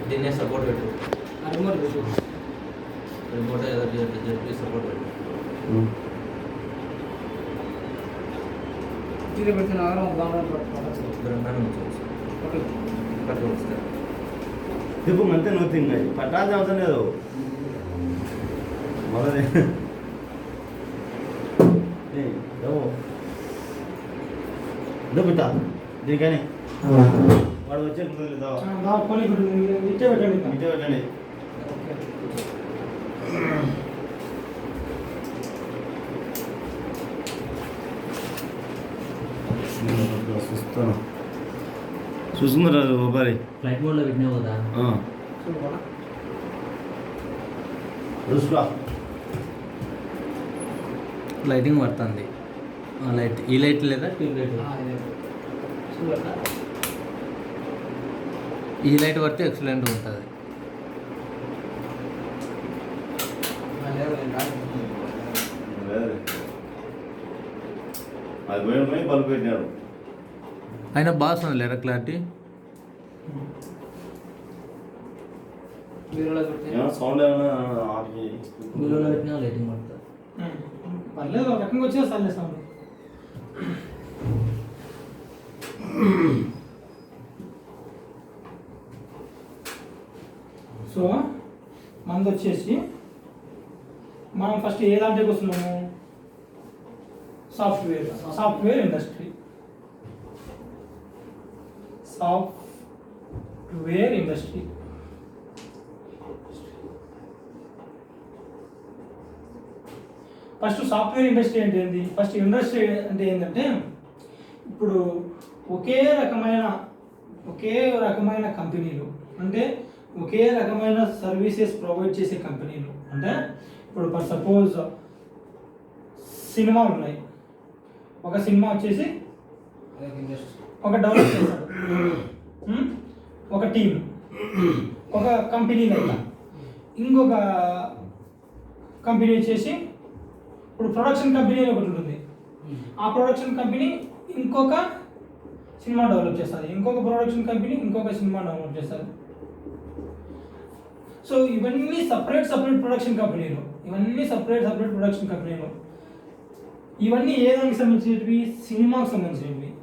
దీన్నే సపోర్ట్ పెట్టు రిమోట్ చెప్పి సపోర్ట్ పెట్టు ఇప్పుడు మంతే నోతింగ్ పట్టాల్సిన అవసరం లేదు మొదలే బిట్టా దీనికని వాడు వచ్చే పెట్టండి చూస్తున్నారు బాబాయ్ ఫ్లైట్ మోడ్లో పెట్టినావు కదా లైటింగ్ పడుతుంది లైట్ ఈ లైట్ లేదా ట్యూబ్ లైట్ ఈ లైట్ పడితే ఎక్సలెంట్ ఉంటుంది అది పోయి బల్బ్ పెట్టినాడు అయినా బాగా లేరా క్లారిటీ సౌండ్ వీడియోలో పెట్టినా లైటింగ్ పడుతుంది పర్లేదు ఒక రకంగా వచ్చేస్తాను సౌండ్ సో మనది వచ్చేసి మనం ఫస్ట్ ఏ దాంట్లోకి వస్తున్నాము software industry first software industry అంటే ఏంటి ఫస్ట్ ఇండస్ట్రీ అంటే ఏంటంటే ఇప్పుడు ఒకే రకమైన కంపెనీలు అంటే ఒకే రకమైన సర్వీసెస్ ప్రొవైడ్ చేసే కంపెనీలు అంటే ఇప్పుడు ఫర్ సపోజ్ సినిమాలు ఉన్నాయి ఒక సినిమా వచ్చేసి ఒక డెవలప్ చేశాడు ఒక టీం ఒక కంపెనీ లేదా ఇంకొక కంపెనీ వచ్చేసి ఇప్పుడు ప్రొడక్షన్ కంపెనీ ఒకటి ఉంటుంది ఆ ప్రొడక్షన్ కంపెనీ ఇంకొక సినిమా డెవలప్ చేస్తుంది ఇంకొక ప్రొడక్షన్ కంపెనీ ఇంకొక సినిమా డెవలప్ చేస్తుంది సో ఇవన్నీ సపరేట్ ప్రొడక్షన్ కంపెనీలు ఇవన్నీ ఏ దానికి సంబంధించినవి సినిమాకి సంబంధించినవి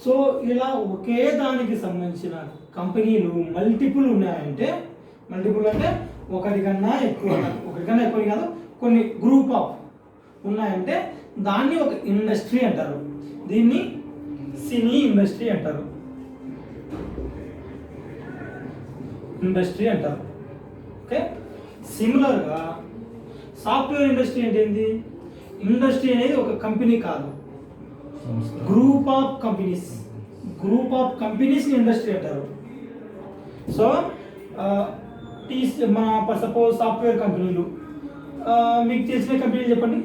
సో ఇలా ఒకే దానికి సంబంధించిన కంపెనీలు మల్టిపుల్ ఉన్నాయంటే మల్టిపుల్ అంటే ఒకటికన్నా ఎక్కువ కాదు కొన్ని గ్రూప్ ఆఫ్ ఉన్నాయంటే దాన్ని ఒక ఇండస్ట్రీ అంటారు దీన్ని సినీ ఇండస్ట్రీ అంటారు ఓకే సిమిలర్గా సాఫ్ట్వేర్ ఇండస్ట్రీ అంటే ఏంటి ఇండస్ట్రీ అనేది ఒక కంపెనీ కాదు గ్రూప్ ఆఫ్ కంపెనీస్ని ఇండస్ట్రీ అంటారు సో మన సపోజ్ సాఫ్ట్వేర్ కంపెనీలు మీకు తెలిసిన కంపెనీలు చెప్పండి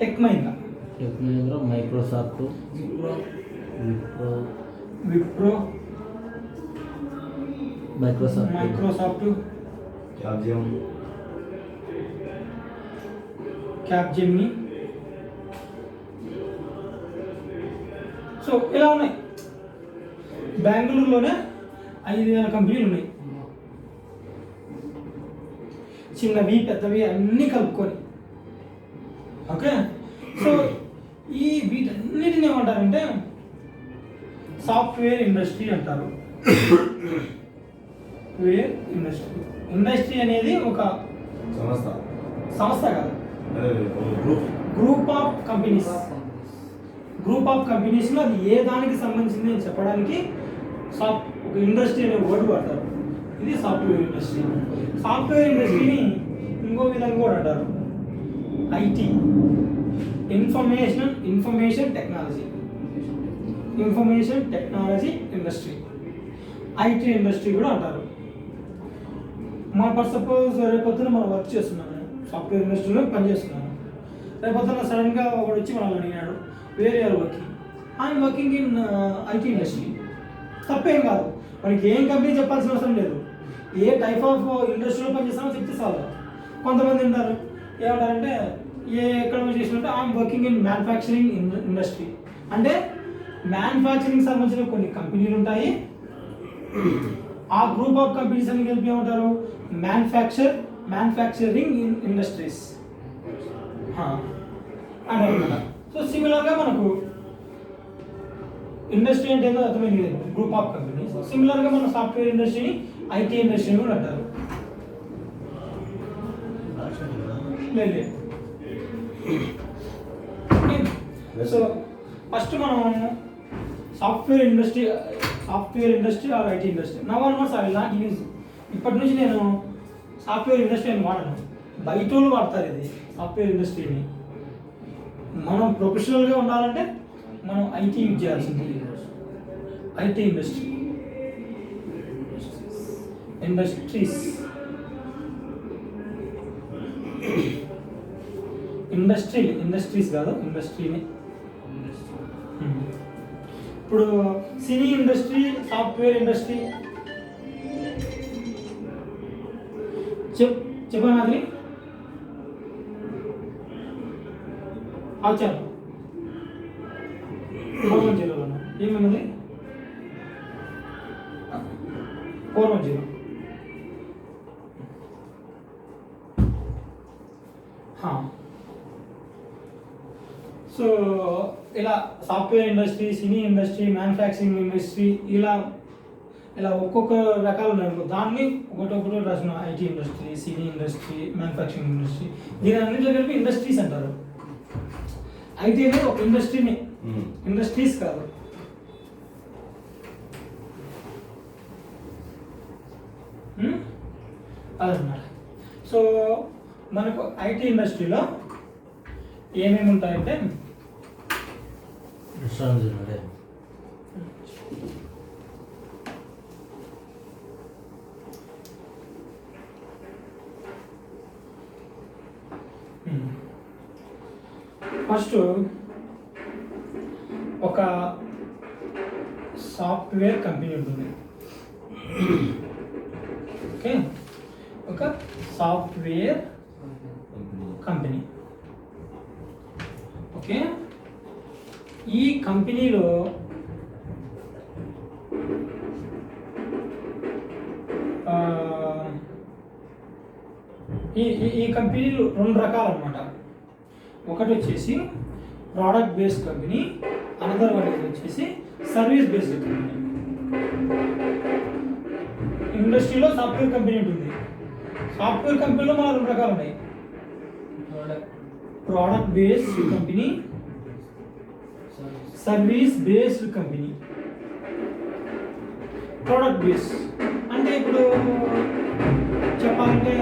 tech Mahindra Microsoft Wipro Microsoft Capgemini so ఇలా ఉన్నాయి బెంగళూరులోనే 5,000 కంపెనీలు ఉన్నాయి చిన్నవి పెద్దవి అన్నీ కలుపుకొని ఓకే సో ఈ వీటన్నిటిని ఏమంటారంటే సాఫ్ట్వేర్ ఇండస్ట్రీ అంటారు ఇండస్ట్రీ అనేది ఒక సంస్థ కాదు గ్రూప్ ఆఫ్ కంపెనీస్లో అది ఏ దానికి సంబంధించింది అని చెప్పడానికి ఒక ఇండస్ట్రీ అనే వర్డ్ వాడతారు ఇది సాఫ్ట్వేర్ ఇండస్ట్రీని ఇంకో విధంగా కూడా అంటారు IT information technology industry IT industry కూడా అంటారు ఫర్ సపోజ్ రేపొద్దున మనం వర్క్ చేస్తున్నాను సాఫ్ట్వేర్ ఇండస్ట్రీలో పనిచేస్తున్నాను రేపొద్దున సడన్గా ఒకడు వచ్చి మనల్ని అడిగాడు where are working I'm working in IT industry తప్పేం కాదు, మనకి ఏం కంపెనీ చెప్పాల్సిన అవసరం లేదు, ఏ టైప్ ఆఫ్ ఇండస్ట్రీలో పనిచేస్తామో చెప్తే చాలు. కొంతమంది ఉంటారు ఏమంటారంటే ఎక్కడ చేసినట్టు I'm working in manufacturing industry అంటే మ్యానుఫ్యాక్చరింగ్ సంబంధించిన కొన్ని కంపెనీలు ఉంటాయి, ఆ గ్రూప్ ఆఫ్ కంపెనీస్ అని కలిపి ఏమంటారు మ్యానుఫ్యాక్చరింగ్ ఇండస్ట్రీస్ అని అనమాట. సో సిమిలర్గా మనకు ఇండస్ట్రీ అంటే ఏదో అర్థమైంది కదా, గ్రూప్ ఆఫ్ కంపెనీస్. సిమిలర్గా మన సాఫ్ట్వేర్ ఇండస్ట్రీని ఐటీ ఇండస్ట్రీ కూడా అంటారు. లేదు సో ఫస్ట్ మనం software industry or IT industry now almost I will not use. ఇప్పటి నుంచి నేను సాఫ్ట్వేర్ ఇండస్ట్రీ అని వాడను, బయట వాళ్ళు వాడతారు ఇది సాఫ్ట్వేర్ ఇండస్ట్రీని. మనం ప్రొఫెషనల్గా ఉండాలంటే మనం ఐటీ యూజ్ చేయాల్సింది. ఐటీ ఇండస్ట్రీస్ కాదు, ఇండస్ట్రీని. ఇప్పుడు సినీ ఇండస్ట్రీ, సాఫ్ట్వేర్ ఇండస్ట్రీ చెప్పాను అది వచ్చాను 410 ఏమేమి 410. సో ఇలా software industry, cine industry, manufacturing industry ఇలా ఒక్కొక్క రకాలు ఉన్నాయి. దాన్ని ఒకటొకటి రాసిన IT industry, cine industry, manufacturing industry, దీని అన్నింటిలో కలిపి ఇండస్ట్రీస్ అంటారు. ఐటీ అనేది ఒక ఇండస్ట్రీని, ఇండస్ట్రీస్ కాదు. అదన్నమాట. సో మనకు ఐటీ ఇండస్ట్రీలో ఏమేమి ఉంటాయంటే ఫస్ట్ ఒక సాఫ్ట్వేర్ కంపెనీ ఉంటుంది. ఓకే, ఒక సాఫ్ట్వేర్ కంపెనీ. ఓకే, ఈ కంపెనీలో ఈ కంపెనీలు 2 రకాలు అన్నమాట. ఒకటి వచ్చేసి product based company, another one వచ్చేసి సర్వీస్ బేస్డ్ కంపెనీ. ఇండస్ట్రీలో సాఫ్ట్వేర్ కంపెనీ ఉంటుంది. సాఫ్ట్వేర్ కంపెనీలో మన 2 రకాలు ఉన్నాయి, product based company, service based company. Product base అంటే ఇప్పుడు చెప్పాలంటే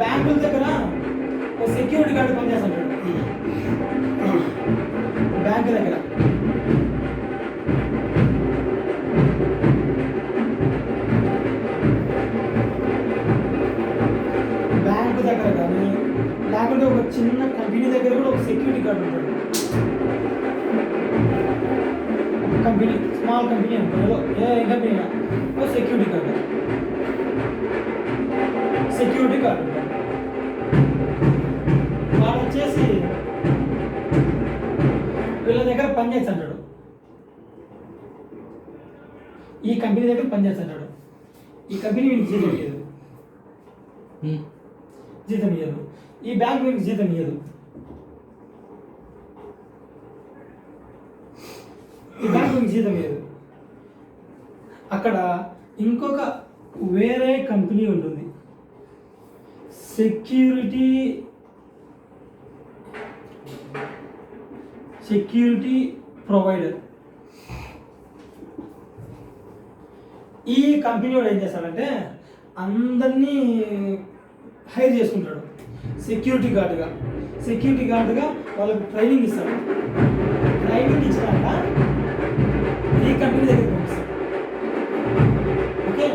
బ్యాంకుల దగ్గర సెక్యూరిటీ గార్డ్ పనిచేస్తాడు బ్యాంకు దగ్గర. బ్యాంకు దగ్గర కానీ లేకుంటే ఒక చిన్న కంపెనీ దగ్గర కూడా ఒక సెక్యూరిటీ గార్డ్ ఉంటాడు. ఒక కంపెనీ, స్మాల్ కంపెనీ అనుకో, ఏ కంపెనీ ఒక సెక్యూరిటీ గార్డ్ ఉంటాడు. వాడు వచ్చేసి వీళ్ళ దగ్గర పనిచేస్తాడు, ఈ కంపెనీ దగ్గర పనిచేస్తాడు. ఈ కంపెనీ వీనికి జీతం ఇయ్యదు, ఈ బ్యాంక్ వీనికి జీతం ఇయ్యదు. అక్కడ ఇంకొక వేరే కంపెనీ ఉంటుంది, సెక్యూరిటీ ప్రొవైడర్. ఈ కంపెనీ వాడు ఏం చేస్తాడంటే అందరినీ హైర్ చేసుకుంటాడు సెక్యూరిటీ గార్డుగా వాళ్ళకి ట్రైనింగ్ ఇస్తాడు. ట్రైనింగ్ ఇచ్చినాక ఈ కంపెనీ దగ్గరికి పంపిస్తాడు. ఓకే,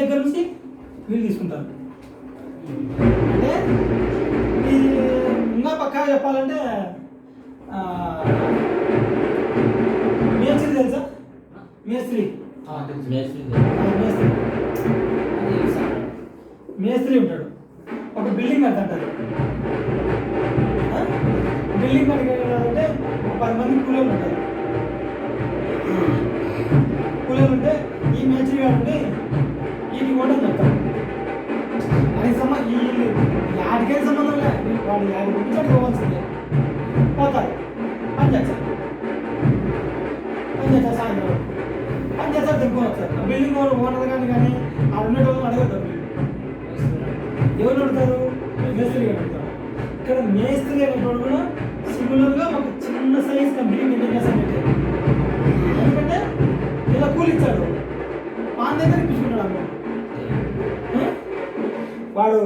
దగ్గర నుంచి వీళ్ళు తీసుకుంటారు. అంటే ఈ ఇంకా పక్కా చెప్పాలంటే మేస్త్రి తెలుసా? మేస్త్రి మేస్త్రి ఉంటాడు. ఒక బిల్డింగ్ కడతాడు. బిల్డింగ్ కడిగాడంటే 10 మంది కూలీలు ఉంటారు. కూలీలు ఉంటే ఈ మేస్త్రి కాబట్టి వీటికి కూడా చెప్తారు. అది యాడికైనా సంబంధం లేదు. వాడు యాడి గురించి పోవాల్సిందే. పోతారు పని చేస్తారు. సాయంత్రం పని చేస్తారు, దిగుకొని వస్తారు. బిల్డింగ్ ఓనర్ కానీ ఆ ఉండేటోళ్ళు అడగతారు. ఎవరు అడుగుతారు? మేస్త్రి అడుగుతారు. ఇక్కడ మేస్త్రి అనేటోడు కూడా సిమిలర్గా ఒక చిన్న సైజ్ కంపెనీ మెయింటైన్ చేస్తానంటే, ఎందుకంటే ఇలా కూలిచ్చాడు పాన్ దగ్గర ఇప్పించుకుంటాడు అన్నమాట. వాడు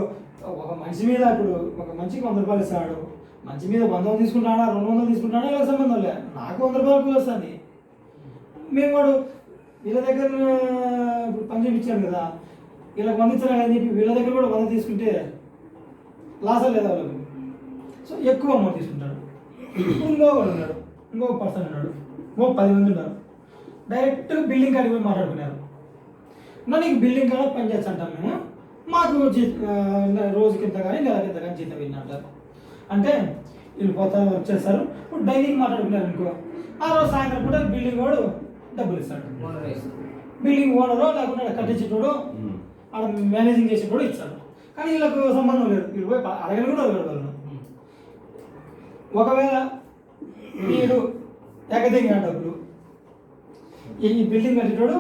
ఒక మనిషి మీద ఇప్పుడు ఒక మనిషికి 100 రూపాయలు ఇస్తాడు. మనిషి మీద 100 తీసుకుంటాడా 200 తీసుకుంటాడా ఇలా సంబంధం లేదు. నాకు 100 రూపాయలు కూలి వస్తుంది. మేము వాడు వీళ్ళ దగ్గర పని చేయించాడు కదా, వీళ్ళకి 100 ఇచ్చారు అని చెప్పి వీళ్ళ దగ్గర కూడా 100 తీసుకుంటే లాసా లేదా వాళ్ళకు? సో ఎక్కువ అమౌంట్ తీసుకుంటాడు. ఇంకో వాడు ఉన్నాడు, ఇంకో పర్సన్ ఉన్నాడు, ఇంకో 10 మంది ఉన్నారు. డైరెక్ట్ బిల్డింగ్ కాడికి పోయి మాట్లాడుకున్నారు. నీకు బిల్డింగ్ కాడ పని చేస్తా అంటాం మేము, మాకు రోజుకి ఇంత కానీ నెలకి ఇంత కానీ జీతం విన్నంటారు. అంటే వీళ్ళు పోతారు, వర్క్ చేస్తారు. ఇప్పుడు డైలీకి మాట్లాడుకున్నారు అనుకో, ఆ రోజు సాయంత్రం కూడా బిల్డింగ్ వాడు డబ్బులు ఇస్తాడు. బిల్డింగ్ ఓనరు లేకుండా కట్టించేటోడు ఆడ మేనేజింగ్ చేసేటోడు ఇస్తాడు. కానీ వీళ్ళకు సంబంధం లేదు. వీళ్ళు పోయి అడగలు కూడా అడగడు వాళ్ళు. ఒకవేళ వీడు ఎగదింగా డబ్బులు ఈ బిల్డింగ్ కట్టేటోడు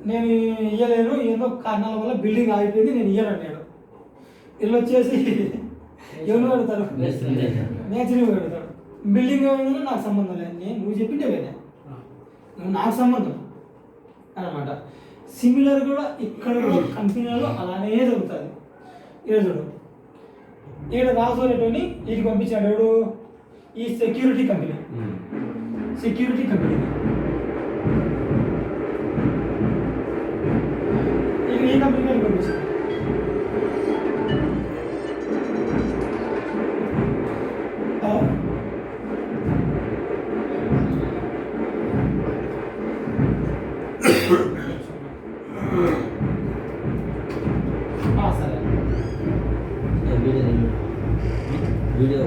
నేను ఇయ్యలేను, ఎన్నో కారణాల వల్ల బిల్డింగ్ ఆగిపోయింది, నేను ఇయ్యను అన్నాడు. వీళ్ళు వచ్చేసి ఎవరు అడుగుతారు? నేచర్ అడుగుతాడు. బిల్డింగ్ ఏమైందో నాకు సంబంధం లేదు, నువ్వు చెప్పింటే వేరే, నువ్వు నాకు సంబంధం అన్నమాట. సిమిలర్ కూడా ఇక్కడ కూడా కంపెనీలో అలానే జరుగుతుంది. చూడు, ఈడ రాజుని వీటికి పంపించాడు. ఎవడు? ఈ సెక్యూరిటీ కంపెనీ. సెక్యూరిటీ కంపెనీ ఈ కంపెనీ పంపించాడు. సరే వీడియో